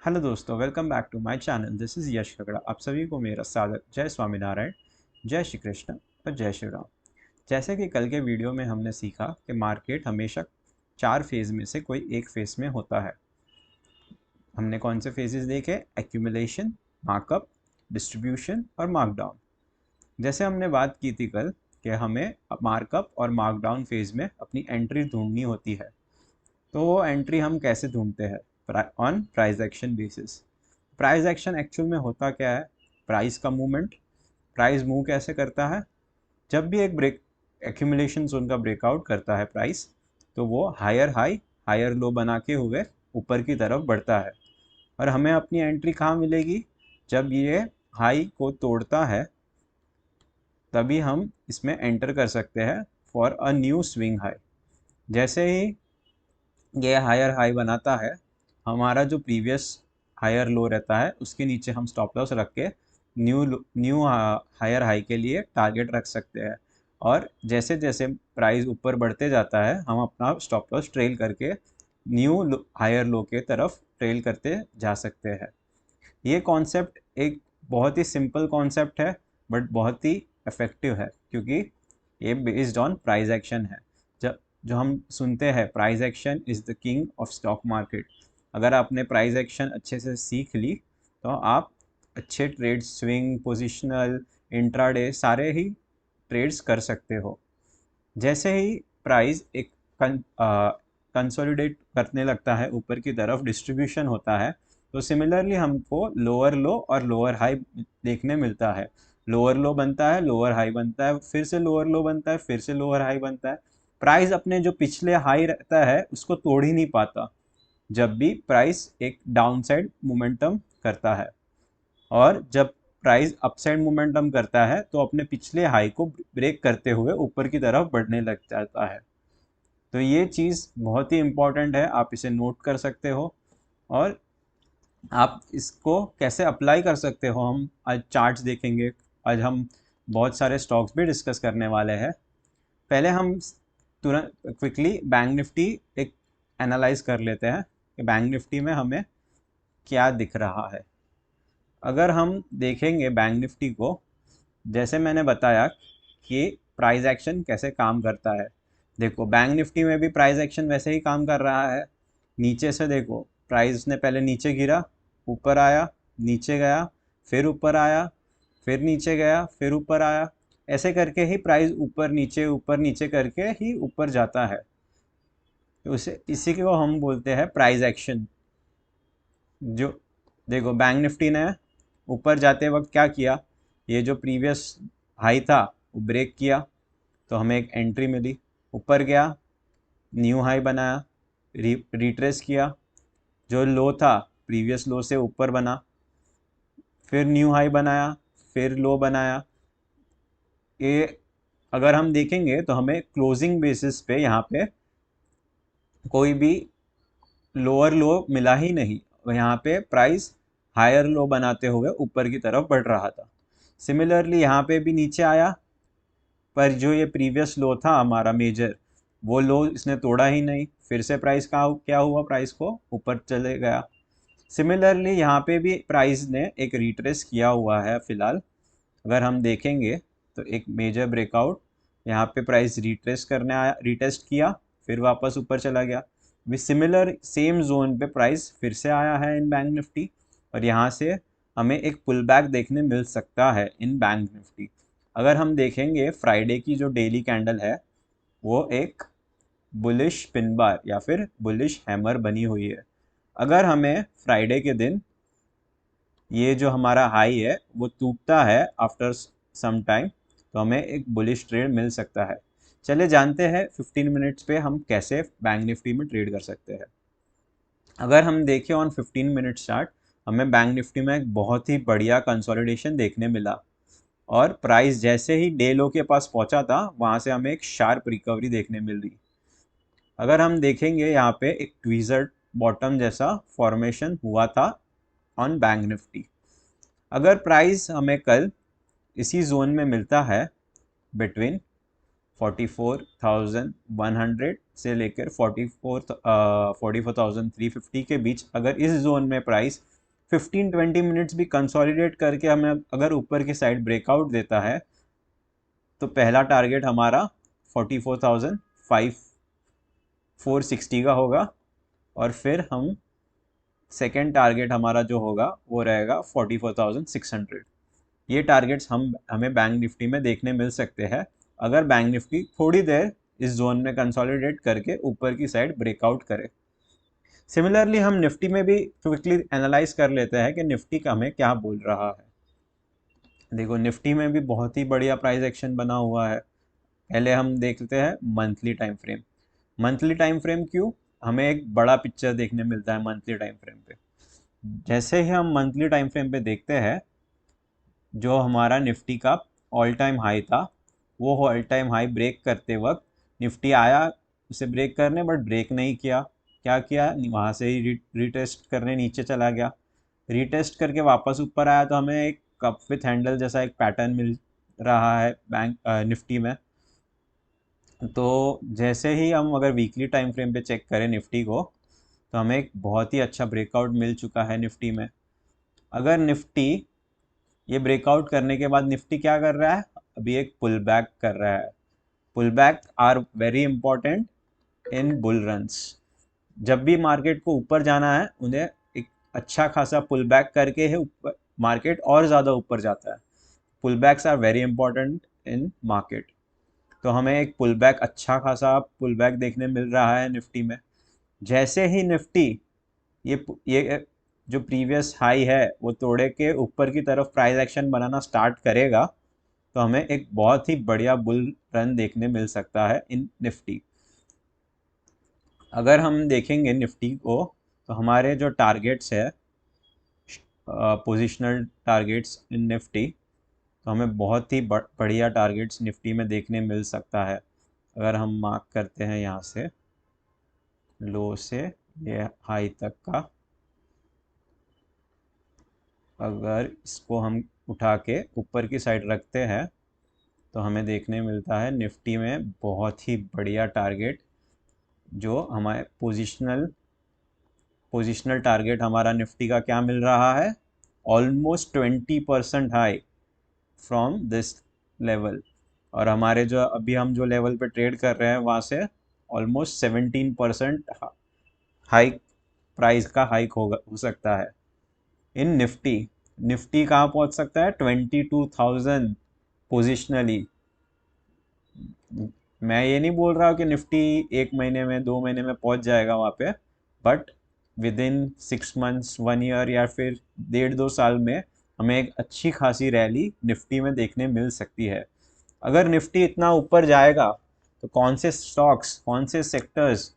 Hello दोस्तों, welcome back to my channel. This is Yash Kakda. आप सभी को मेरा सादर जय स्वामीनारायण, जय श्री कृष्ण और जय श्री राम। जैसे कि कल के वीडियो में हमने सीखा कि मार्केट हमेशा 4 फेज़ में से कोई एक फेज़ में होता है। हमने कौन से फेजेस देखे? एक्यूमुलेशन, मार्कअप, डिस्ट्रीब्यूशन और मार्कडाउन। जैसे हमने बात की थी कल कि हमें मार्कअप और मार्कडाउन फेज़ में अपनी एंट्री ढूंढनी होती है। तो वो एंट्री हम कैसे ढूंढते हैं? On price action basis. Price action actual में होता क्या है? प्राइस का मूवमेंट। प्राइस मूव कैसे करता है? जब भी एक ब्रेक एक्यूमुलेशन जोन का ब्रेकआउट करता है प्राइस, तो वो हायर हाई हायर लो बना के हुए ऊपर की तरफ बढ़ता है। और हमें अपनी एंट्री कहाँ मिलेगी? जब ये हाई को तोड़ता है, तभी हम इसमें एंटर कर सकते हैं for a new swing high. जैसे ही ये हायर हाई बनाता है, हमारा जो प्रीवियस हायर लो रहता है उसके नीचे हम स्टॉप लॉस रख के न्यू न्यू हायर हाई के लिए टारगेट रख सकते हैं। और जैसे जैसे प्राइस ऊपर बढ़ते जाता है, हम अपना स्टॉप लॉस ट्रेल करके न्यू हायर लो के तरफ ट्रेल करते जा सकते हैं। ये कॉन्सेप्ट एक बहुत ही सिंपल कॉन्सेप्ट है, बट बहुत ही इफेक्टिव है, क्योंकि ये बेस्ड ऑन प्राइस एक्शन है। जब जो हम सुनते हैं price action is the king of stock market, अगर आपने प्राइस एक्शन अच्छे से सीख ली तो आप अच्छे ट्रेड, स्विंग, पोजिशनल, इंट्राडे सारे ही ट्रेड्स कर सकते हो। जैसे ही प्राइस एक कंसोलिडेट करने लगता है, ऊपर की तरफ डिस्ट्रीब्यूशन होता है, तो सिमिलरली हमको लोअर लो और लोअर हाई देखने मिलता है। लोअर लो बनता है, लोअर हाई बनता है, फिर से लोअर लो बनता है, फिर से लोअर हाई बनता है। प्राइस अपने जो पिछले हाई रहता है उसको तोड़ ही नहीं पाता जब भी प्राइस एक डाउनसाइड मोमेंटम करता है। और जब प्राइस अपसाइड मोमेंटम करता है तो अपने पिछले हाई को ब्रेक करते हुए ऊपर की तरफ बढ़ने लग जाता है। तो ये चीज़ बहुत ही इम्पॉर्टेंट है, आप इसे नोट कर सकते हो। और आप इसको कैसे अप्लाई कर सकते हो, हम आज चार्ट्स देखेंगे। आज हम बहुत सारे स्टॉक्स भी डिस्कस करने वाले हैं। पहले हम तुरंत क्विकली बैंक निफ्टी एक एनालाइज कर लेते हैं कि बैंक निफ्टी में हमें क्या दिख रहा है। अगर हम देखेंगे बैंक निफ्टी को, जैसे मैंने बताया कि प्राइस एक्शन कैसे काम करता है। देखो, बैंक निफ्टी में भी प्राइस एक्शन वैसे ही काम कर रहा है। नीचे से देखो, प्राइस ने पहले नीचे गिरा, ऊपर आया, नीचे गया, फिर ऊपर आया, फिर नीचे गया, फिर ऊपर आया। ऐसे करके ही प्राइस ऊपर नीचे करके ही ऊपर जाता है। तो उसे इसी को हम बोलते हैं प्राइस एक्शन। जो देखो, बैंक निफ्टी ने ऊपर जाते वक्त क्या किया? ये जो प्रीवियस हाई था वो ब्रेक किया, तो हमें एक एंट्री मिली। ऊपर गया, न्यू हाई बनाया, रिट्रेस किया, जो लो था प्रीवियस लो से ऊपर बना, फिर न्यू हाई बनाया, फिर लो बनाया। ये अगर हम देखेंगे तो हमें क्लोजिंग बेसिस पे यहाँ पे कोई भी लोअर लो मिला ही नहीं। यहाँ पे प्राइस हायर लो बनाते हुए ऊपर की तरफ बढ़ रहा था। सिमिलरली यहाँ पे भी नीचे आया, पर जो ये प्रीवियस लो था हमारा मेजर, वो लो इसने तोड़ा ही नहीं। फिर से प्राइस का क्या हुआ? प्राइस को ऊपर चले गया। सिमिलरली यहाँ पे भी प्राइस ने एक रिट्रेस किया हुआ है फिलहाल। अगर हम देखेंगे तो एक मेजर ब्रेकआउट, यहाँ पे प्राइस रिट्रेस करने आया, रिटेस्ट किया, फिर वापस ऊपर चला गया। भी सिमिलर सेम जोन पे प्राइस फिर से आया है इन बैंक निफ्टी, और यहाँ से हमें एक पुल बैक देखने मिल सकता है इन बैंक निफ्टी। अगर हम देखेंगे फ्राइडे की जो डेली कैंडल है, वो एक बुलिश पिन बार या फिर बुलिश हैमर बनी हुई है। अगर हमें फ्राइडे के दिन ये जो हमारा हाई है वो टूटता है आफ्टर सम टाइम, तो हमें एक बुलिश ट्रेड मिल सकता है। चले जानते हैं 15 मिनट्स पे हम कैसे बैंक निफ्टी में ट्रेड कर सकते हैं। अगर हम देखें ऑन 15 मिनट चार्ट, हमें बैंक निफ्टी में एक बहुत ही बढ़िया कंसोलिडेशन देखने मिला, और प्राइस जैसे ही डे लो के पास पहुंचा था, वहां से हमें एक शार्प रिकवरी देखने मिल रही। अगर हम देखेंगे, यहाँ पे एक ट्वीजर बॉटम जैसा फॉर्मेशन हुआ था ऑन बैंक निफ्टी। अगर प्राइस हमें कल इसी जोन में मिलता है, बिटवीन 44,100 से लेकर 44,350 के बीच अगर इस जोन में प्राइस 15-20 मिनट्स भी कंसोलिडेट करके हमें अगर ऊपर की साइड ब्रेकआउट देता है तो पहला टारगेट हमारा 44,460 का होगा, और फिर हम सेकेंड टारगेट हमारा जो होगा वो रहेगा 44,600। ये टारगेट्स हमें बैंक निफ्टी में देखने मिल सकते हैं अगर बैंक निफ्टी थोड़ी देर इस जोन में कंसोलिडेट करके ऊपर की साइड ब्रेकआउट करे। सिमिलरली हम निफ्टी में भी क्विकली एनालाइज कर लेते हैं कि निफ्टी का हमें क्या बोल रहा है। देखो निफ्टी में भी बहुत ही बढ़िया प्राइस एक्शन बना हुआ है। पहले हम देखते हैं monthly time frame. Monthly time frame क्यों, हमें एक बड़ा पिक्चर देखने मिलता है मंथली टाइम फ्रेम पे। जैसे ही हम मंथली टाइम फ्रेम पे देखते हैं, जो हमारा निफ्टी का ऑल टाइम हाई था वो ऑल टाइम हाई ब्रेक करते वक्त निफ्टी आया उसे ब्रेक करने, बट ब्रेक नहीं किया। क्या किया, वहाँ से ही रीटेस्ट करने नीचे चला गया। रीटेस्ट करके वापस ऊपर आया तो हमें एक कप विथ हैंडल जैसा एक पैटर्न मिल रहा है बैंक निफ्टी में। तो जैसे ही हम अगर वीकली टाइम फ्रेम पे चेक करें निफ्टी को, तो हमें एक बहुत ही अच्छा ब्रेकआउट मिल चुका है निफ्टी में। अगर निफ्टी ये ब्रेकआउट करने के बाद निफ्टी क्या कर रहा है, अभी एक पुल बैक कर रहा है। Pull back are very important in bull runs. जब भी मार्केट को ऊपर जाना है उन्हें एक अच्छा खासा पुल बैक करके है ऊपर मार्केट और ज़्यादा ऊपर जाता है। Pullbacks are very important in market. तो हमें एक पुल बैक, अच्छा खासा पुल बैक देखने मिल रहा है निफ्टी में। जैसे ही निफ्टी ये जो प्रीवियस हाई है वो तोड़े के ऊपर की तरफ प्राइस एक्शन बनाना स्टार्ट करेगा, तो हमें एक बहुत ही बढ़िया बुल रन देखने मिल सकता है इन निफ्टी। अगर हम देखेंगे निफ्टी को तो हमारे जो टारगेट्स है, पोजिशनल टारगेट्स इन निफ्टी, तो हमें बहुत ही बढ़िया टारगेट्स निफ्टी में देखने मिल सकता है। अगर हम मार्क करते हैं यहाँ से लो से ये हाई तक का, अगर इसको हम उठा के ऊपर की साइड रखते हैं तो हमें देखने मिलता है निफ्टी में बहुत ही बढ़िया टारगेट, जो हमारे पोजिशनल टारगेट हमारा निफ्टी का क्या मिल रहा है, almost 20% high from this level. और हमारे जो अभी हम जो लेवल पे ट्रेड कर रहे हैं वहाँ से ऑलमोस्ट 17% हाइक, प्राइस का हाइक हो सकता है इन निफ्टी। निफ्टी कहाँ पहुँच सकता है, 22,000 पोजिशनली। मैं ये नहीं बोल रहा हूँ कि निफ्टी 1 महीने में 2 महीने में पहुँच जाएगा वहाँ पे, but with in 6 months 1 year या फिर 1.5-2 साल में हमें एक अच्छी खासी रैली निफ्टी में देखने मिल सकती है। अगर निफ्टी इतना ऊपर जाएगा तो कौन से स्टॉक्स, कौन से सेक्टर्स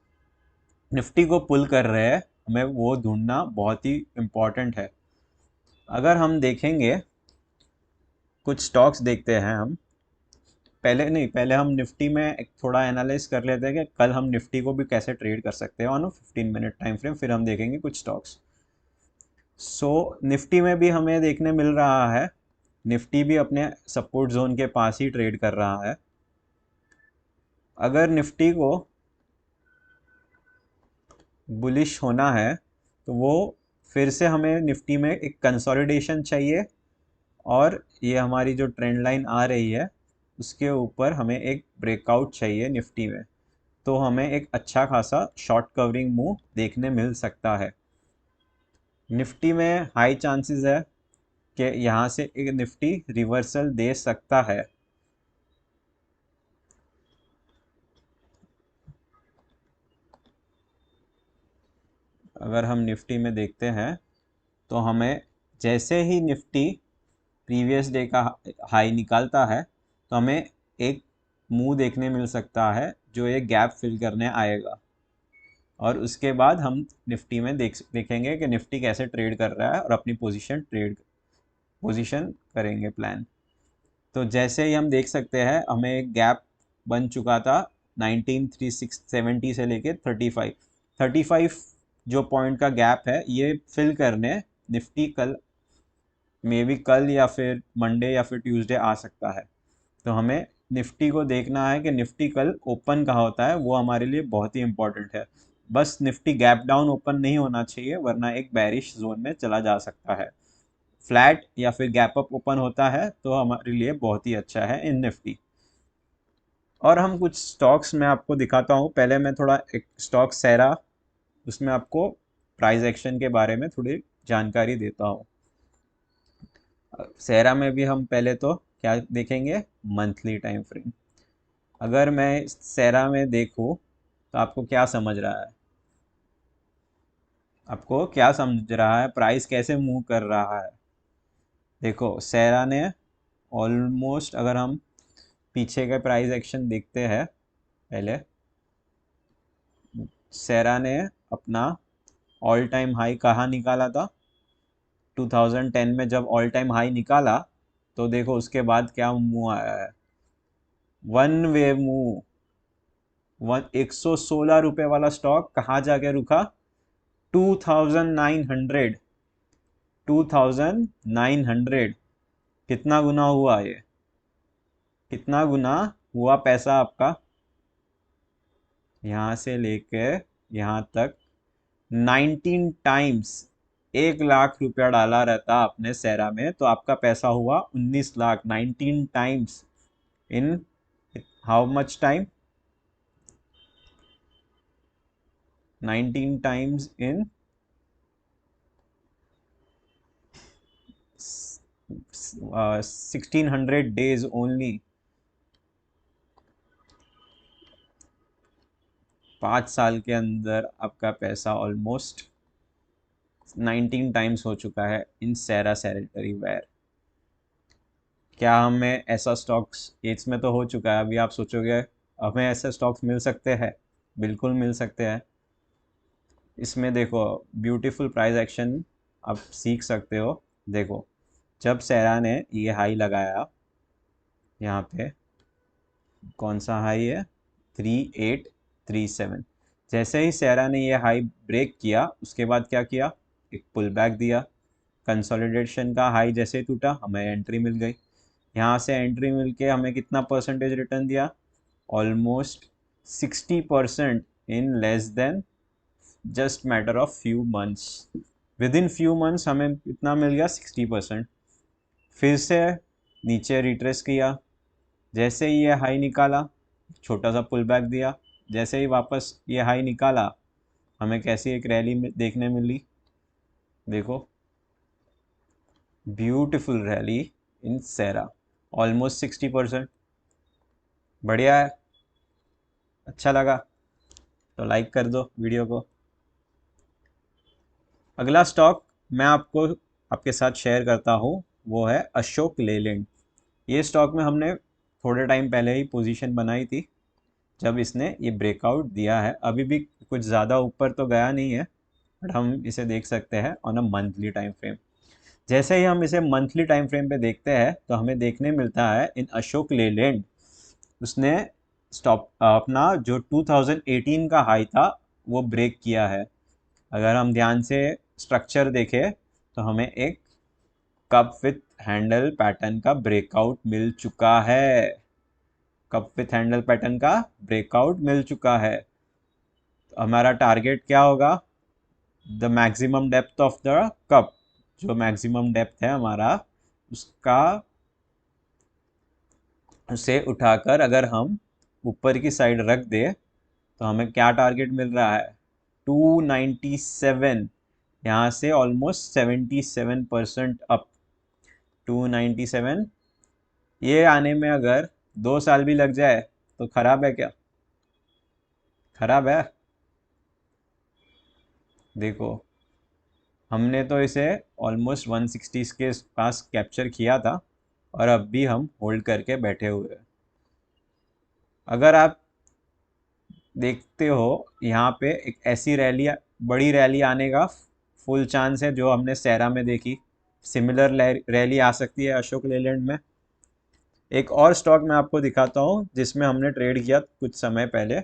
निफ्टी को पुल कर रहे हैं, हमें वो ढूंढना बहुत ही इम्पोर्टेंट है। अगर हम देखेंगे कुछ स्टॉक्स देखते हैं हम, पहले हम निफ्टी में एक थोड़ा एनालाइज कर लेते हैं कि कल हम निफ्टी को भी कैसे ट्रेड कर सकते हैं ऑन 15 मिनट टाइम फ्रेम, फिर हम देखेंगे कुछ स्टॉक्स। निफ्टी में भी हमें देखने मिल रहा है निफ्टी भी अपने सपोर्ट जोन के पास ही ट्रेड कर रहा है। अगर निफ्टी को बुलिश होना है तो वो फिर से हमें निफ्टी में एक कंसोलिडेशन चाहिए, और ये हमारी जो ट्रेंड लाइन आ रही है उसके ऊपर हमें एक ब्रेकआउट चाहिए निफ्टी में, तो हमें एक अच्छा खासा शॉर्ट कवरिंग मूव देखने मिल सकता है। निफ्टी में हाई चांसेस है कि यहाँ से एक निफ्टी रिवर्सल दे सकता है। अगर हम निफ्टी में देखते हैं तो हमें जैसे ही निफ्टी प्रीवियस डे का हाई निकालता है तो हमें एक मूव देखने मिल सकता है जो एक गैप फिल करने आएगा, और उसके बाद हम निफ्टी में देखेंगे कि निफ्टी कैसे ट्रेड कर रहा है और अपनी पोजीशन करेंगे प्लान। तो जैसे ही हम देख सकते हैं हमें एक गैप बन चुका था 19,370 से लेके 35 जो पॉइंट का गैप है ये फिल करने निफ्टी कल, मे बी कल या फिर मंडे या फिर ट्यूसडे आ सकता है। तो हमें निफ्टी को देखना है कि निफ्टी कल ओपन कहाँ होता है, वो हमारे लिए बहुत ही इंपॉर्टेंट है। बस निफ्टी गैप डाउन ओपन नहीं होना चाहिए, वरना एक बैरिश जोन में चला जा सकता है। फ्लैट या फिर गैप अप ओपन होता है तो हमारे लिए बहुत ही अच्छा है इन निफ्टी। और हम कुछ स्टॉक्स में आपको दिखाता हूँ। पहले मैं थोड़ा एक स्टॉक सेरा, उसमें आपको प्राइस एक्शन के बारे में थोड़ी जानकारी देता हूँ। सेरा में भी हम पहले तो क्या देखेंगे, मंथली टाइम फ्रेम। अगर मैं सेरा में देखूँ तो आपको क्या समझ रहा है, आपको क्या समझ रहा है, प्राइस कैसे मूव कर रहा है। देखो सेरा ने ऑलमोस्ट, अगर हम पीछे का प्राइस एक्शन देखते हैं पहले, सेरा ने अपना ऑल टाइम हाई कहाँ निकाला था, 2010 में जब ऑल टाइम हाई निकाला, तो देखो उसके बाद क्या मूव आया है, वन वे मूव। 116 रुपए वाला स्टॉक कहाँ जाके रुका, 2900। 2900 कितना गुना हुआ ये, कितना गुना हुआ पैसा आपका, यहाँ से लेके यहाँ तक 19 टाइम्स। 1 लाख रुपया डाला रहता आपने सेरा में तो आपका पैसा हुआ 19 lakh. 19 times in how much time, 19 times in 1600 days only. 5 साल के अंदर आपका पैसा ऑलमोस्ट 19 टाइम्स हो चुका है इन सेरा सैनिटरी वेयर। क्या हमें ऐसा स्टॉक्स एड्स में तो हो चुका है, अभी आप सोचोगे हमें ऐसे स्टॉक्स मिल सकते हैं, बिल्कुल मिल सकते हैं। इसमें देखो ब्यूटीफुल प्राइस एक्शन आप सीख सकते हो। देखो जब सेरा ने ये हाई लगाया, यहाँ पे कौन सा हाई है, 3837, जैसे ही सेरा ने ये हाई ब्रेक किया उसके बाद क्या किया, एक पुल बैक दिया। कंसोलिडेशन का हाई जैसे ही टूटा हमें एंट्री मिल गई, यहाँ से एंट्री मिल के हमें कितना परसेंटेज रिटर्न दिया, almost 60% in less than just matter of few months. With in few months हमें कितना मिल गया, 60%। फिर से नीचे रिट्रेस किया, जैसे ही ये हाई निकाला छोटा सा पुल बैक दिया, जैसे ही वापस ये हाई निकाला हमें कैसी एक रैली देखने मिली। देखो beautiful rally in Cera, almost 60%। बढ़िया है, अच्छा लगा तो लाइक कर दो वीडियो को। अगला स्टॉक मैं आपको आपके साथ शेयर करता हूँ, वो है अशोक लेलैंड। ये स्टॉक में हमने थोड़े टाइम पहले ही पोजीशन बनाई थी जब इसने ये ब्रेकआउट दिया है। अभी भी कुछ ज़्यादा ऊपर तो गया नहीं है, बट हम इसे देख सकते हैं on a monthly time frame. जैसे ही हम इसे मंथली टाइम फ्रेम पे देखते हैं तो हमें देखने मिलता है इन अशोक लेलैंड, उसने स्टॉप अपना जो 2018 का हाई था वो ब्रेक किया है। अगर हम ध्यान से स्ट्रक्चर देखें तो हमें एक कप विथ हैंडल पैटर्न का ब्रेकआउट मिल चुका है, कप विथ हैंडल पैटर्न का ब्रेकआउट मिल चुका है। तो हमारा टारगेट क्या होगा, the maximum depth of the cup, जो मैक्सिमम डेप्थ है हमारा उसका, उसे उठाकर अगर हम ऊपर की साइड रख दे तो हमें क्या टारगेट मिल रहा है, 297। यहाँ से ऑलमोस्ट 77% अप, 297। ये आने में अगर 2 साल भी लग जाए तो खराब है क्या, खराब है। देखो हमने तो इसे ऑलमोस्ट 160 के पास कैप्चर किया था और अब भी हम होल्ड करके बैठे हुए हैं। अगर आप देखते हो यहाँ पे एक ऐसी रैली, बड़ी रैली आने का फुल चांस है जो हमने सेरा में देखी, सिमिलर रैली आ सकती है अशोक लेलैंड में। एक और स्टॉक मैं आपको दिखाता हूँ जिसमें हमने ट्रेड किया कुछ समय पहले,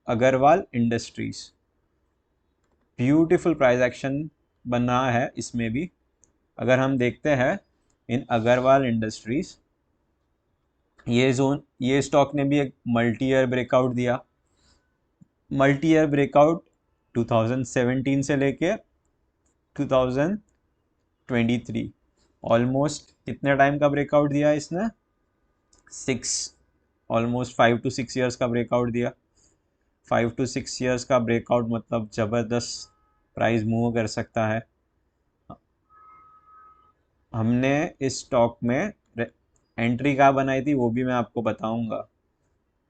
Agarwal Industries. Beautiful price action बन रहा है इसमें भी। अगर हम देखते हैं इन अग्रवाल इंडस्ट्रीज, ये स्टॉक ने भी एक मल्टी ईयर ब्रेकआउट दिया। मल्टी ईयर ब्रेकआउट 2017 से लेके 2023, ऑलमोस्ट कितने टाइम का ब्रेकआउट दिया इसने? 6, ऑलमोस्ट 5 to 6 ईयर्स का ब्रेकआउट दिया। 5 to 6 ईयर्स का ब्रेकआउट मतलब ज़बरदस्त प्राइस मूव कर सकता है। हमने इस स्टॉक में एंट्री कहाँ बनाई थी वो भी मैं आपको बताऊंगा।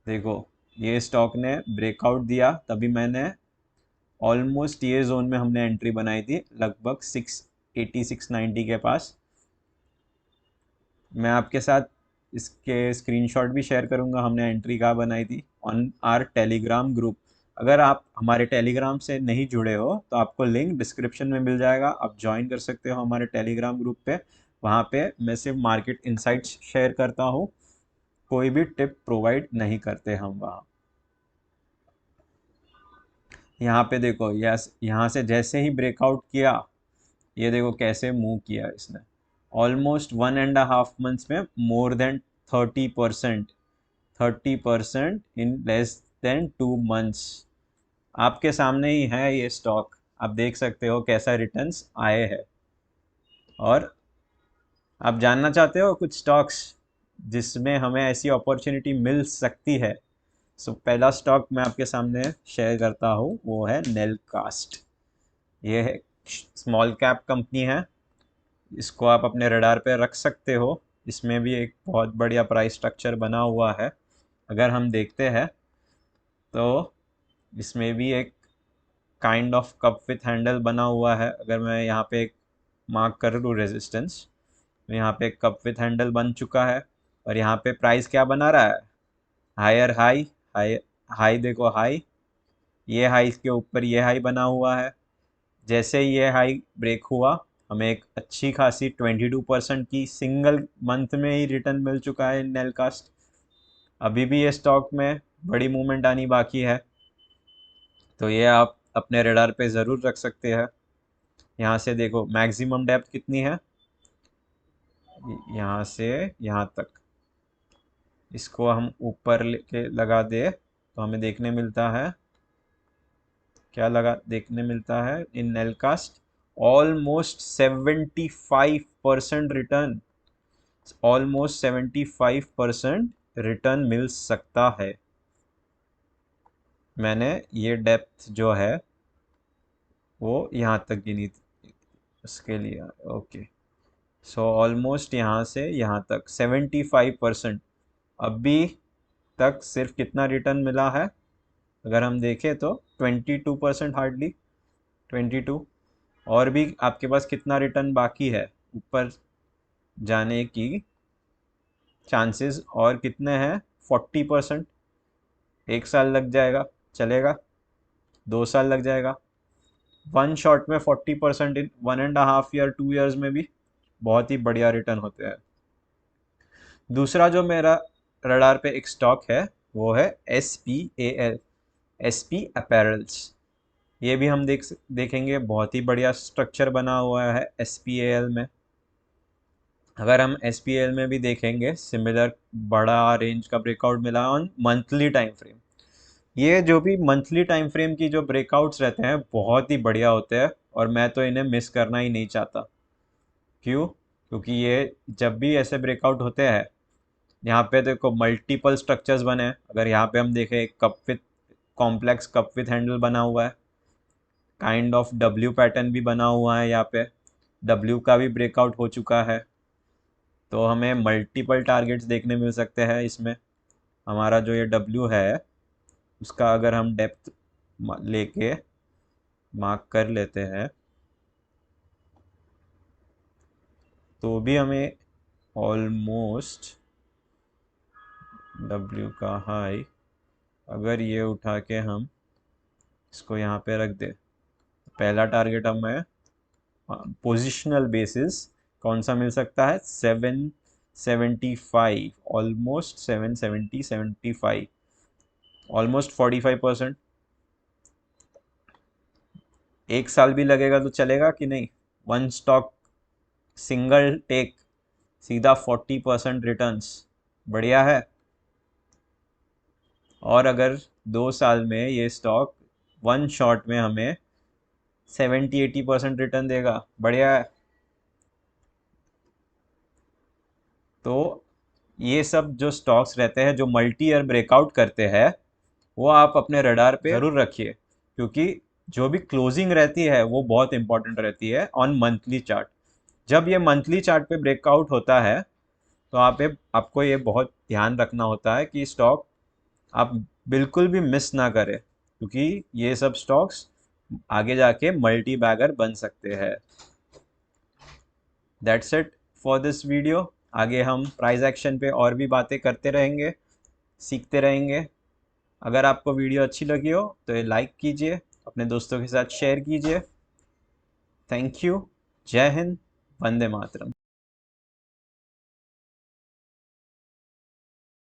देखो, ये स्टॉक ने ब्रेकआउट दिया तभी मैंने ऑलमोस्ट ये जोन में हमने एंट्री बनाई थी, लगभग 680 690 के पास। मैं आपके साथ इसके स्क्रीनशॉट भी शेयर करूंगा, हमने एंट्री कहाँ बनाई थी ऑन आर टेलीग्राम ग्रुप। अगर आप हमारे टेलीग्राम से नहीं जुड़े हो तो आपको लिंक डिस्क्रिप्शन में मिल जाएगा, आप ज्वाइन कर सकते हो हमारे टेलीग्राम ग्रुप पे। वहाँ पे मैं सिर्फ मार्केट इंसाइट्स शेयर करता हूँ, कोई भी टिप प्रोवाइड नहीं करते हम वहाँ। यहाँ पे देखो, यस, यहाँ से जैसे ही ब्रेकआउट किया, ये देखो कैसे मूव किया इसने। ऑलमोस्ट 1.5 मंथ्स में more than 30%, 30% in less than 2 months. आपके सामने ही है ये स्टॉक, आप देख सकते हो कैसा रिटर्न्स आए हैं। और आप जानना चाहते हो कुछ स्टॉक्स जिसमें हमें ऐसी अपॉर्चुनिटी मिल सकती है? सो पहला स्टॉक मैं आपके सामने शेयर करता हूँ, वो है नेलकास्ट। ये है स्मॉल कैप कंपनी है, इसको आप अपने रडार पे रख सकते हो। इसमें भी एक बहुत बढ़िया प्राइस स्ट्रक्चर बना हुआ है। अगर हम देखते हैं तो इसमें भी एक kind of cup with handle बना हुआ है। अगर मैं यहाँ पे एक मार्क कर लूँ रेजिस्टेंस, तो यहाँ पे एक कप विथ हैंडल बन चुका है। और यहाँ पे प्राइस क्या बना रहा है? हायर हाई, हाई, हाई देखो, हाई, ये हाई के ऊपर ये हाई बना हुआ है। जैसे ही ये हाई ब्रेक हुआ, हमें एक अच्छी खासी 22% की सिंगल मंथ में ही रिटर्न मिल चुका है नेलकास्ट। अभी भी ये स्टॉक में बड़ी मूवमेंट आनी बाकी है, तो ये आप अपने रडार पे ज़रूर रख सकते हैं। यहाँ से देखो मैक्सिमम डेप्थ कितनी है, यहाँ से यहाँ तक। इसको हम ऊपर लेके लगा दे तो हमें देखने मिलता है, क्या लगा देखने मिलता है in Nelcast? Almost 75% return, almost 75% return मिल सकता है। मैंने ये डेप्थ जो है वो यहाँ तक गिनी थी उसके लिए। ओके, सो ऑलमोस्ट यहाँ से यहाँ तक 75%। अभी तक सिर्फ कितना रिटर्न मिला है अगर हम देखें तो 22% हार्डली, 22। और भी आपके पास कितना रिटर्न बाकी है ऊपर जाने की चांसेस, और कितने हैं? 40%। 1 साल लग जाएगा, चलेगा? 2 साल लग जाएगा। वन शॉट में 40% इन 1.5 ईयर, 2 ईयर्स में भी बहुत ही बढ़िया रिटर्न होते हैं। दूसरा जो मेरा रडार पे एक स्टॉक है वो है SPAL, SP अपैरल्स। ये भी हम देखेंगे, बहुत ही बढ़िया स्ट्रक्चर बना हुआ है SPAL में। अगर हम SPAL में भी देखेंगे, सिमिलर बड़ा रेंज का ब्रेकआउट मिला ऑन मंथली टाइम फ्रेम। ये जो भी मंथली टाइम फ्रेम की जो ब्रेकआउट्स रहते हैं बहुत ही बढ़िया होते हैं, और मैं तो इन्हें मिस करना ही नहीं चाहता। क्यों? क्योंकि ये जब भी ऐसे ब्रेकआउट होते हैं, यहाँ पे देखो मल्टीपल स्ट्रक्चर्स बने हैं। अगर यहाँ पे हम देखें, एक cup with complex cup with handle बना हुआ है, काइंड ऑफ W पैटर्न भी बना हुआ है, यहाँ पे W का भी ब्रेकआउट हो चुका है। तो हमें मल्टीपल टारगेट्स देखने मिल सकते हैं इसमें। हमारा जो ये W है उसका अगर हम डेप्थ लेके मार्क कर लेते हैं तो भी हमें ऑलमोस्ट W का हाई, अगर ये उठा के हम इसको यहाँ पे रख दे, पहला टारगेट हमें पोजिशनल बेसिस कौन सा मिल सकता है? 775, ऑलमोस्ट 770 75, ऑलमोस्ट 45%। 1 साल भी लगेगा तो चलेगा कि नहीं? वन स्टॉक, सिंगल टेक, सीधा 40% रिटर्न्स। बढ़िया है। और अगर 2 साल में ये स्टॉक वन शॉट में हमें 70-80% रिटर्न देगा, बढ़िया है। तो ये सब जो स्टॉक्स रहते हैं जो मल्टी ईयर ब्रेकआउट करते हैं, वो आप अपने रडार पे ज़रूर रखिए, क्योंकि जो भी क्लोजिंग रहती है वो बहुत इंपॉर्टेंट रहती है ऑन मंथली चार्ट। जब ये मंथली चार्ट पे ब्रेकआउट होता है तो आपको ये बहुत ध्यान रखना होता है कि स्टॉक आप बिल्कुल भी मिस ना करें, क्योंकि ये सब स्टॉक्स आगे जाके मल्टी बैगर बन सकते हैं। That's it for this video. आगे हम प्राइस एक्शन पे और भी बातें करते रहेंगे, सीखते रहेंगे। अगर आपको वीडियो अच्छी लगी हो तो ये लाइक कीजिए, अपने दोस्तों के साथ शेयर कीजिए। Thank you. जय हिंद। वंदे मातरम।